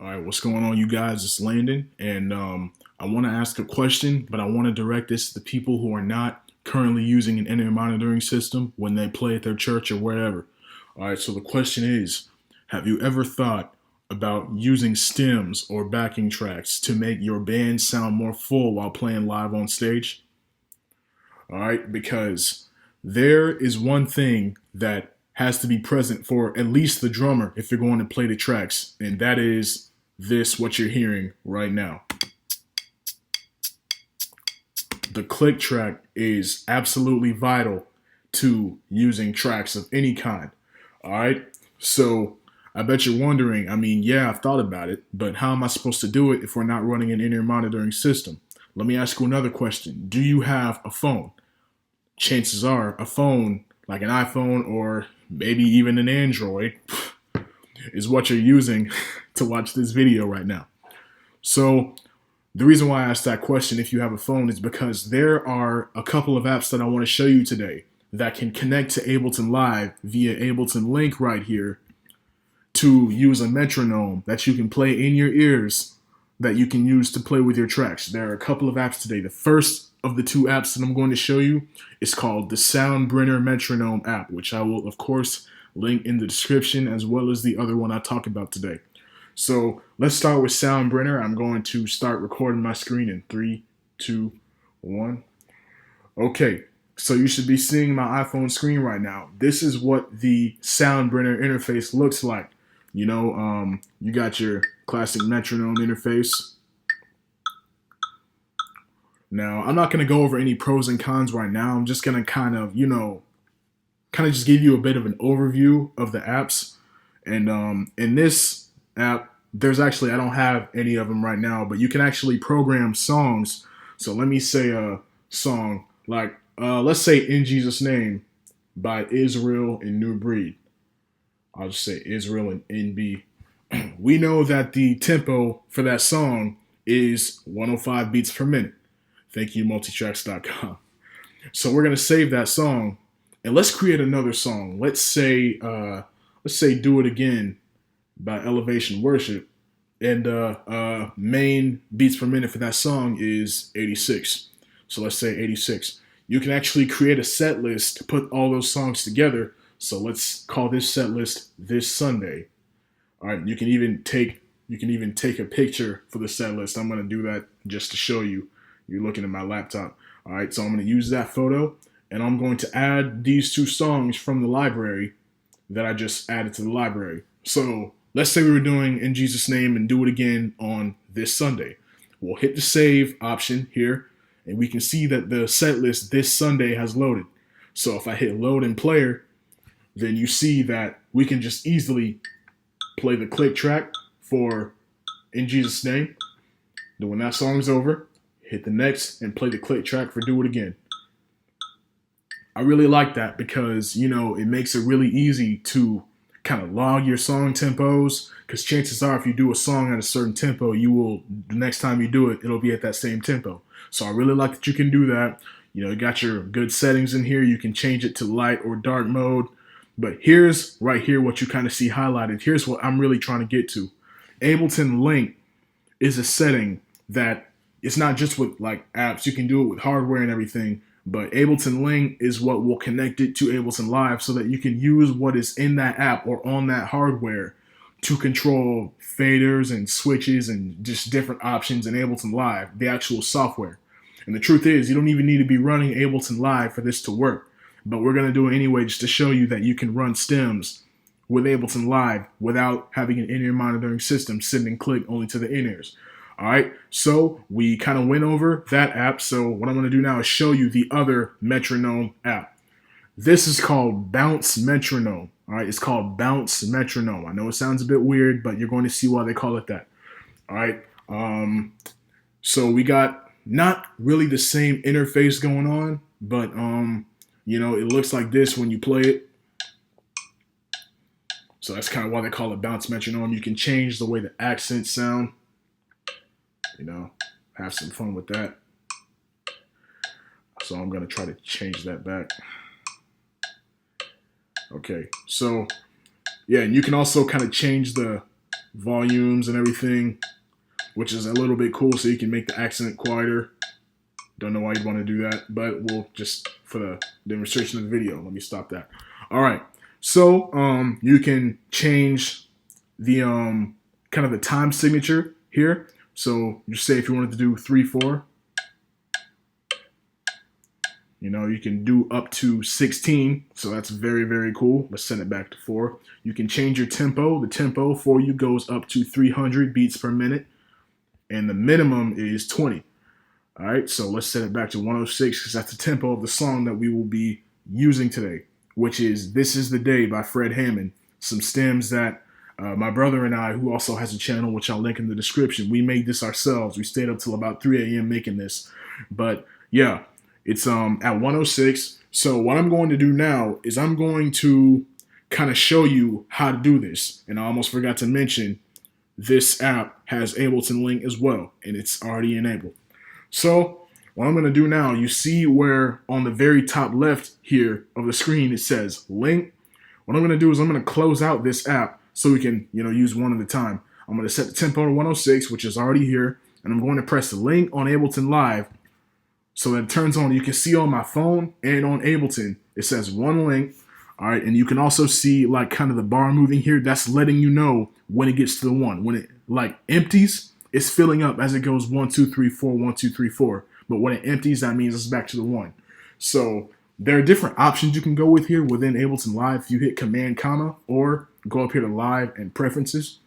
All right, what's going on, you guys? It's Landon, and I want to ask a question, but I want to direct this to the people who are not currently using an in-ear monitoring system when they play at their church or wherever. All right, so the question is, have you ever thought about using stems or backing tracks to make your band sound more full while playing live on stage? All right, because there is one thing that has to be present for at least the drummer if you're going to play the tracks, and that is this, what you're hearing right now. The click track is absolutely vital to using tracks of any kind. All right, so I bet you're wondering, yeah, I've thought about it, but how am I supposed to do it if we're not running an in-ear monitoring system? Let me ask you another question. Do you have a phone? Chances are a phone like an iPhone or maybe even an Android is what you're using to watch this video right now. So the reason why I asked that question, if you have a phone, is because there are a couple of apps that I want to show you today that can connect to Ableton Live via Ableton link right here to use a metronome that you can play in your ears that you can use to play with your tracks. There are a couple of apps today. The first of the two apps that I'm going to show you is called the Soundbrenner metronome app, which I will, of course, link in the description, as well as the other one I talk about today. So let's start with Soundbrenner. I'm going to start recording my screen in 3, 2, 1. Okay, so you should be seeing my iPhone screen right now. This is what the Soundbrenner interface looks like. You got your classic metronome interface. Now, I'm not going to go over any pros and cons right now. I'm just going to kind of just give you a bit of an overview of the apps. And in this app, I don't have any of them right now, but you can actually program songs. So let me say a song like, let's say In Jesus' Name by Israel and New Breed. I'll just say Israel and NB. We know that the tempo for that song is 105 beats per minute. Thank you, multitracks.com. So we're going to save that song and let's create another song. Let's say Do It Again by Elevation Worship. And main beats per minute for that song is 86. So let's say 86. You can actually create a set list to put all those songs together. So let's call this set list This Sunday. All right, you can even take a picture for the set list. I'm going to do that just to show you. You're looking at my laptop. All right, so I'm going to use that photo, and I'm going to add these two songs from the library that I just added to the library. So let's say we were doing In Jesus' Name and Do It Again on this Sunday. We'll hit the save option here, and we can see that the set list This Sunday has loaded. So if I hit load in player, then you see that we can just easily play the click track for In Jesus' Name. Then when that song's over, hit the next and play the click track for Do It Again. I really like that because, it makes it really easy to kind of log your song tempos, because chances are if you do a song at a certain tempo, the next time you do it, it'll be at that same tempo. So I really like that you can do that. You got your good settings in here. You can change it to light or dark mode. But here's right here what you kind of see highlighted. Here's what I'm really trying to get to. Ableton Link is a setting that it's not just with like apps. You can do it with hardware and everything. But Ableton Link is what will connect it to Ableton Live so that you can use what is in that app or on that hardware to control faders and switches and just different options in Ableton Live, the actual software. And the truth is, you don't even need to be running Ableton Live for this to work. But we're going to do it anyway just to show you that you can run stems with Ableton Live without having an in-ear monitoring system sending click only to the in-ears. All right, so we kind of went over that app. So what I'm going to do now is show you the other metronome app. This is called Bounce Metronome. All right, it's called Bounce Metronome. I know it sounds a bit weird, but you're going to see why they call it that. All right, so we got not really the same interface going on, but it looks like this when you play it. So that's kind of why they call it Bounce Metronome. You can change the way the accents sound. Have some fun with that. So I'm going to try to change that back. Okay, so yeah, and you can also kind of change the volumes and everything, which is a little bit cool, so you can make the accent quieter. Don't know why you'd want to do that, but we'll just, for the demonstration of the video, let me stop that. All right, so you can change the kind of the time signature here. So you say if you wanted to do 3/4, you know, you can do up to 16. So that's very, very cool. Let's set it back to 4. You can change your tempo. The tempo for you goes up to 300 beats per minute, and the minimum is 20. All right, so let's set it back to 106 because that's the tempo of the song that we will be using today, which is This Is the Day by Fred Hammond. Some stems that my brother and I, who also has a channel, which I'll link in the description, we made this ourselves. We stayed up till about 3 a.m. making this. But yeah, it's at 106. So what I'm going to do now is I'm going to kind of show you how to do this. And I almost forgot to mention, this app has Ableton Link as well, and it's already enabled. So what I'm going to do now, you see where on the very top left here of the screen it says link. What I'm going to do is I'm going to close out this app so we can, you know, use one at a time. I'm going to set the tempo to 106, which is already here, and I'm going to press the link on Ableton Live so that it turns on. You can see on my phone and on Ableton it says one link. All right, and you can also see like kind of the bar moving here. That's letting you know when it gets to the 1. When it like empties, it's filling up as it goes 1, 2, 3, 4, 1, 2, 3, 4. But when it empties, that means it's back to the 1. So there are different options you can go with here within Ableton Live. If you hit Command comma or go up here to Live and Preferences,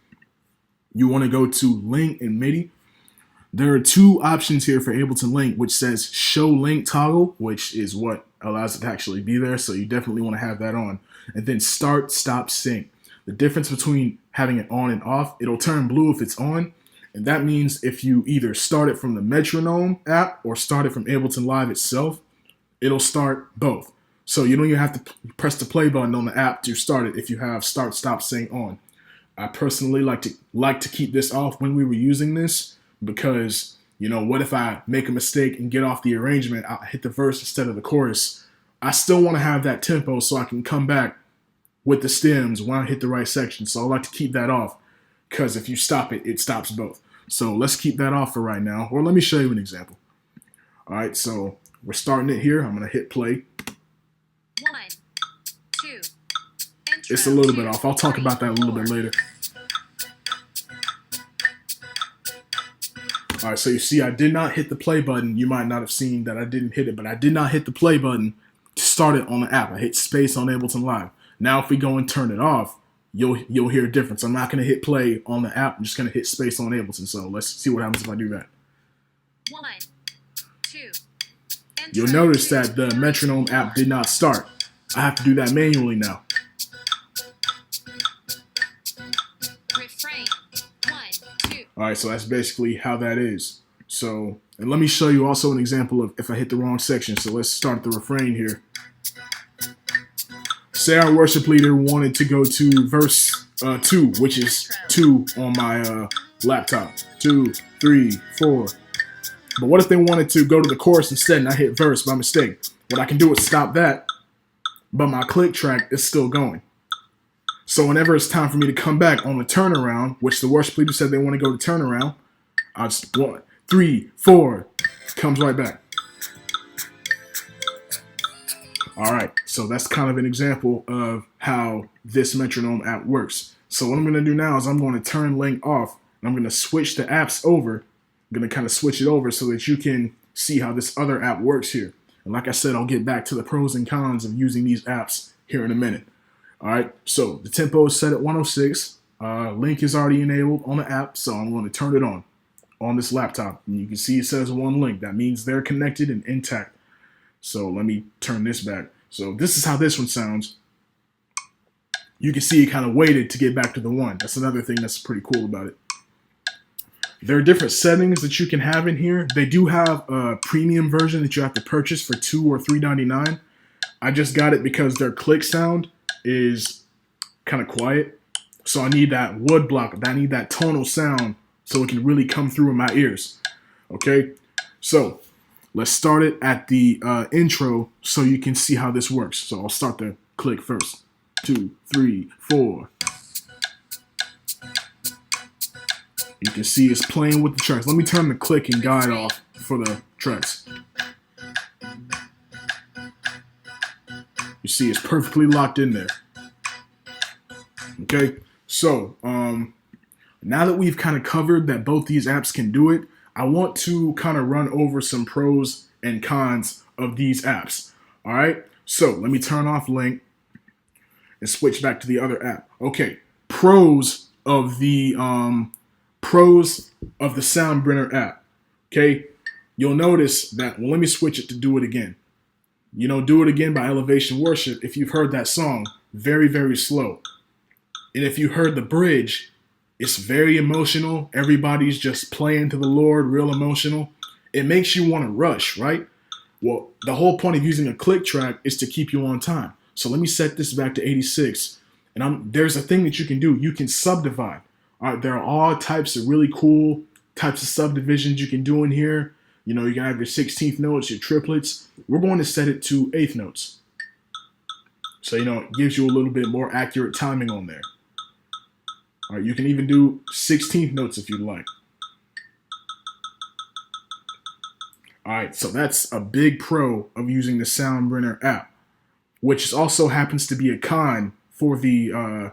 you want to go to Link and MIDI. There are 2 options here for Ableton Link, which says Show Link Toggle, which is what allows it to actually be there. So you definitely want to have that on. And then Start, Stop, Sync. The difference between having it on and off, it'll turn blue if it's on. And that means if you either start it from the Metronome app or start it from Ableton Live itself, it'll start both. So you don't even have to press the play button on the app to start it if you have Start, Stop, Sync on. I personally like to keep this off when we were using this because, you know, what if I make a mistake and get off the arrangement, I hit the verse instead of the chorus. I still want to have that tempo so I can come back with the stems when I hit the right section. So I like to keep that off because if you stop it, it stops both. So let's keep that off for right now, or let me show you an example. All right, so we're starting it here. I'm gonna hit play. 1, 2, it's a little bit off. I'll talk about that a little bit later. All right, so you see I did not hit the play button. You might not have seen that I didn't hit it, but I did not hit the play button to start it on the app. I hit space on Ableton Live. Now if we go and turn it off, you'll hear a difference. I'm not going to hit play on the app. I'm just going to hit space on Ableton. So let's see what happens if I do that. 1, 2. You'll notice that the metronome app did not start. I have to do that manually now. Refrain. 1, 2. All right, so that's basically how that is. So, and let me show you also an example of if I hit the wrong section. So let's start the refrain here. Say our worship leader wanted to go to verse 2, which is 2 on my laptop. 2, 3, 4. But what if they wanted to go to the chorus instead and I hit verse by mistake? What I can do is stop that, but my click track is still going. So whenever it's time for me to come back on the turnaround, which the worship leader said they want to go to turnaround, I just 1, 3, 4, comes right back. All right, so that's kind of an example of how this metronome app works. So what I'm going to do now is I'm going to turn Link off, and I'm going to switch the apps over. I'm going to kind of switch it over so that you can see how this other app works here. And like I said, I'll get back to the pros and cons of using these apps here in a minute. All right, so the tempo is set at 106. Link is already enabled on the app, so I'm going to turn it on this laptop. And you can see it says one link. That means they're connected and intact. So let me turn this back. So this is how this one sounds. You can see it kind of waited to get back to the 1. That's another thing that's pretty cool about it. There are different settings that you can have in here. They do have a premium version that you have to purchase for $2 or $3.99. I just got it because their click sound is kind of quiet. So I need that wood block. I need that tonal sound so it can really come through in my ears. Okay, so let's start it at the intro so you can see how this works. So I'll start the click first. 2, 3, 4. You can see it's playing with the tracks. Let me turn the click and guide off for the tracks. You see it's perfectly locked in there. Okay, so now that we've kind of covered that both these apps can do it, I want to kind of run over some pros and cons of these apps. All right, so let me turn off Link and switch back to the other app. Okay, pros of the Soundbrenner app. Okay, you'll notice that. Well, let me switch it to Do It Again. You know, Do It Again by Elevation Worship. If you've heard that song, very, very slow. And if you heard the bridge, it's very emotional. Everybody's just playing to the Lord, real emotional. It makes you want to rush, right? Well, the whole point of using a click track is to keep you on time. So let me set this back to 86. And there's a thing that you can do. You can subdivide. All right, there are all types of really cool types of subdivisions you can do in here. You know, you can have your 16th notes, your triplets. We're going to set it to 8th notes. So, you know, it gives you a little bit more accurate timing on there. All right, you can even do 16th notes if you'd like. All right, so that's a big pro of using the Soundbrenner app, which also happens to be a con for the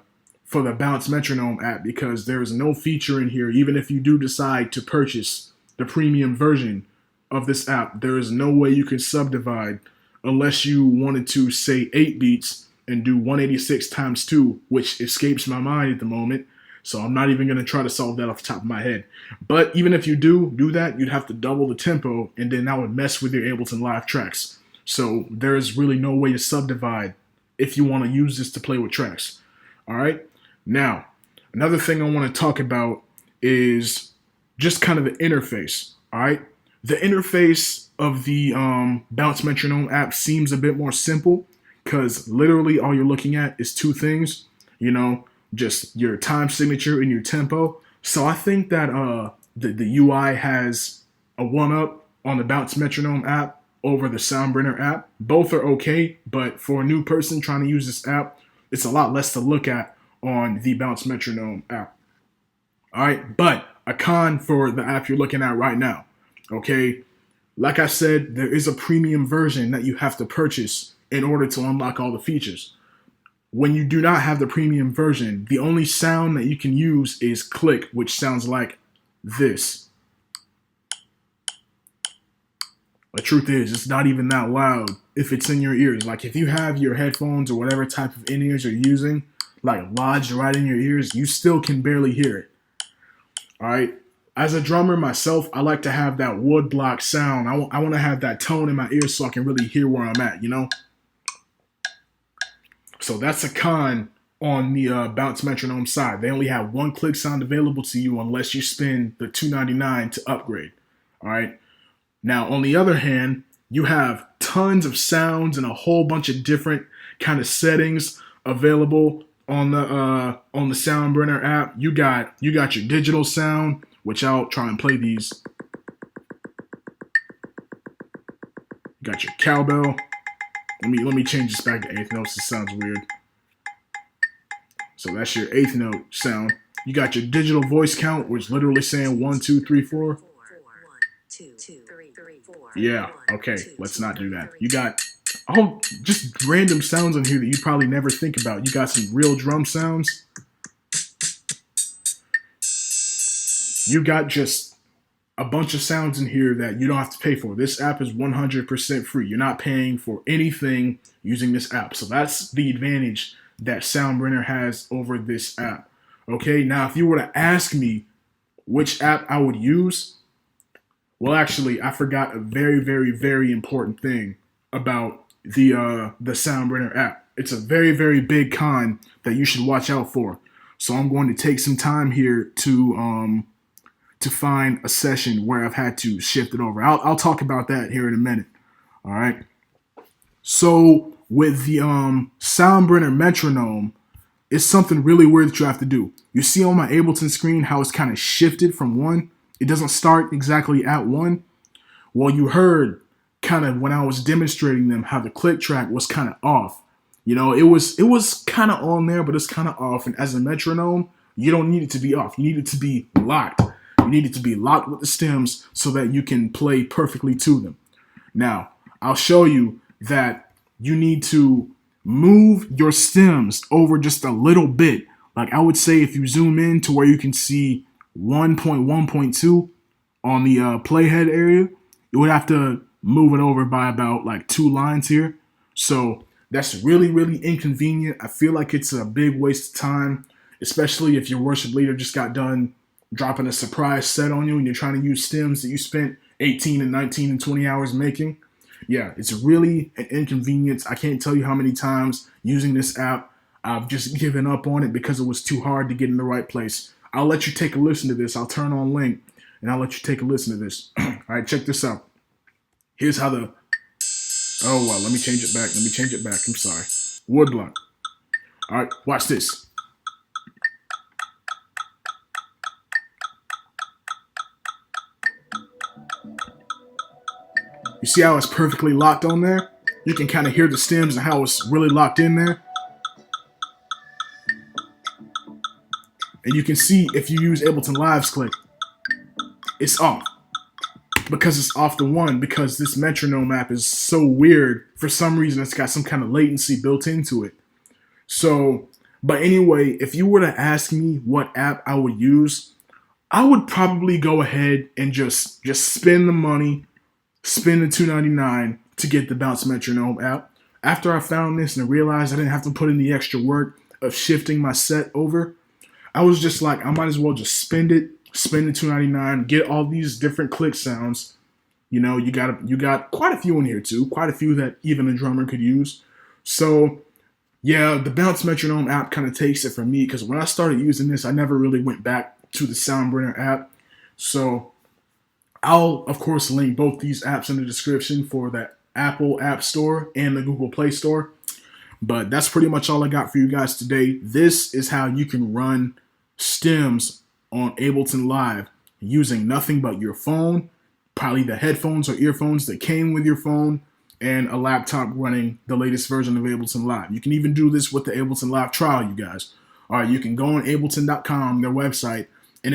Bounce Metronome app, because there is no feature in here. Even if you do decide to purchase the premium version of this app, there is no way you can subdivide unless you wanted to say 8 beats and do 186 times 2, which escapes my mind at the moment. So I'm not even going to try to solve that off the top of my head. But even if you do that, you'd have to double the tempo, and then that would mess with your Ableton Live tracks. So there's really no way to subdivide if you want to use this to play with tracks. All right. Now, another thing I want to talk about is just kind of the interface. All right. The interface of the Bounce Metronome app seems a bit more simple, because literally all you're looking at is 2 things, you know, just your time signature and your tempo. So I think that the UI has a 1-up on the Bounce Metronome app over the Soundbrenner app. Both are okay, but for a new person trying to use this app, it's a lot less to look at on the Bounce Metronome app. All right, but a con for the app you're looking at right now. Okay, like I said, there is a premium version that you have to purchase in order to unlock all the features. When you do not have the premium version, the only sound that you can use is click, which sounds like this. The truth is, it's not even that loud if it's in your ears. Like if you have your headphones or whatever type of in-ears you're using, like lodged right in your ears, you still can barely hear it. All right. As a drummer myself, I like to have that woodblock sound. I want to have that tone in my ears so I can really hear where I'm at, you know? So that's a con on the Bounce Metronome side. They only have 1 click sound available to you unless you spend the $2.99 to upgrade. All right. Now, on the other hand, you have tons of sounds and a whole bunch of different kind of settings available on the Soundbrenner app. You got your digital sound, which I'll try and play these. You got your cowbell. Let me change this back to 8th notes. This sounds weird. So that's your 8th note sound. You got your digital voice count, which is literally saying 1, 2, 3, 4. Yeah, okay, let's not do that. You got just random sounds in here that you probably never think about. You got some real drum sounds. You got just a bunch of sounds in here that you don't have to pay for. This app is 100% free. You're not paying for anything using this app. So that's the advantage that Soundbrenner has over this app. Okay, now if you were to ask me which app I would use, well, actually, I forgot a very, very, very important thing about the Soundbrenner app. It's a very, very big con that you should watch out for. So I'm going to take some time here to find a session where I've had to shift it over. I'll talk about that here in a minute. All right. So with the Soundbrenner metronome, it's something really weird that you have to do. You see on my Ableton screen how it's kind of shifted from 1. It doesn't start exactly at 1. Well, you heard kind of when I was demonstrating them how the click track was kind of off. You know, it was kind of on there, but it's kind of off. And as a metronome, you don't need it to be off. You need it to be locked. need it to be locked with the stems so that you can play perfectly to them. Now, I'll show you that you need to move your stems over just a little bit. Like I would say if you zoom in to where you can see 1.1.2 on the playhead area, you would have to move it over by about like 2 lines here. So that's really, really inconvenient. I feel like it's a big waste of time, especially if your worship leader just got done dropping a surprise set on you and you're trying to use stems that you spent 18 and 19 and 20 hours making. Yeah, it's really an inconvenience. I can't tell you how many times using this app I've just given up on it because it was too hard to get in the right place. I'll let you take a listen to this. I'll turn on link and I'll let you take a listen to this. All right, check this out. Here's how the... Oh, well, let me change it back. I'm sorry. Woodblock. All right, watch this. You see how it's perfectly locked on there? You can kind of hear the stems and how it's really locked in there. And you can see if you use Ableton Live's click, it's off. Because it's off the one, because this metronome app is so weird. For some reason, it's got some kind of latency built into it. So, but anyway, if you were to ask me what app I would use, I would probably go ahead and just spend the money, spend the $2.99 to get the Bounce Metronome app. After I found this and realized I didn't have to put in the extra work of shifting my set over, I was just like, I might as well just spend the $2.99, get all these different click sounds. You know, you got quite a few in here too, quite a few that even a drummer could use. So yeah, the Bounce Metronome app kind of takes it from me, because when I started using this, I never really went back to the Soundbrenner app. So I'll, of course, link both these apps in the description for the Apple App Store and the Google Play Store. But that's pretty much all I got for you guys today. This is how you can run stems on Ableton Live using nothing but your phone, probably the headphones or earphones that came with your phone, and a laptop running the latest version of Ableton Live. You can even do this with the Ableton Live trial, you guys. All right, you can go on Ableton.com, their website, and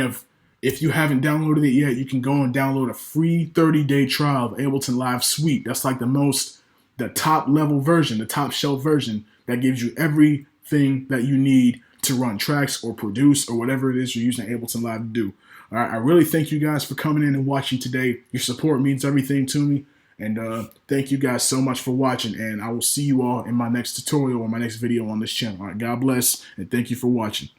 if you haven't downloaded it yet, you can go and download a free 30-day trial of Ableton Live Suite. That's like the top level version, the top shelf version that gives you everything that you need to run tracks or produce or whatever it is you're using Ableton Live to do. All right, I really thank you guys for coming in and watching today. Your support means everything to me. And thank you guys so much for watching. And I will see you all in my next tutorial or my next video on this channel. All right, God bless, and thank you for watching.